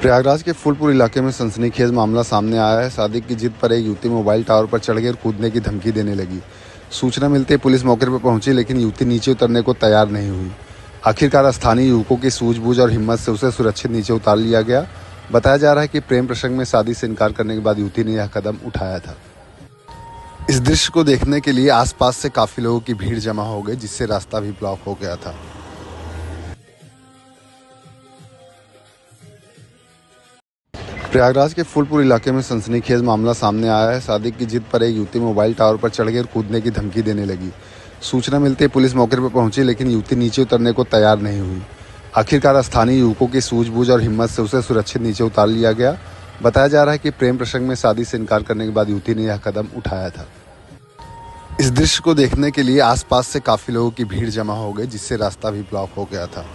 प्रयागराज के फूलपुर इलाके में सनसनीखेज मामला सामने आया है। शादी की जिद पर एक युवती मोबाइल टावर पर चढ़ कर कूदने की धमकी देने लगी। सूचना मिलते ही पुलिस मौके पर पहुंची, लेकिन युवती नीचे उतरने को तैयार नहीं हुई। आखिरकार स्थानीय युवकों की सूझबूझ और हिम्मत से उसे सुरक्षित नीचे उतार लिया गया। बताया जा रहा है कि प्रेम प्रसंग में शादी से इनकार करने के बाद युवती ने यह कदम उठाया था। इस दृश्य को देखने के लिए आसपास से काफी लोगों की भीड़ जमा हो गई, जिससे रास्ता भी ब्लॉक हो गया था। प्रयागराज के फूलपुर इलाके में सनसनीखेज मामला सामने आया है। शादी की जिद पर एक युवती मोबाइल टावर पर चढ़कर कूदने की धमकी देने लगी। सूचना मिलते ही पुलिस मौके पर पहुंची, लेकिन युवती नीचे उतरने को तैयार नहीं हुई। आखिरकार स्थानीय युवकों की सूझबूझ और हिम्मत से उसे सुरक्षित नीचे उतार लिया गया। बताया जा रहा है कि प्रेम प्रसंग में शादी से इनकार करने के बाद युवती ने यह कदम उठाया था। इस दृश्य को देखने के लिए आसपास से काफी लोगों की भीड़ जमा हो गई, जिससे रास्ता भी ब्लॉक हो गया था।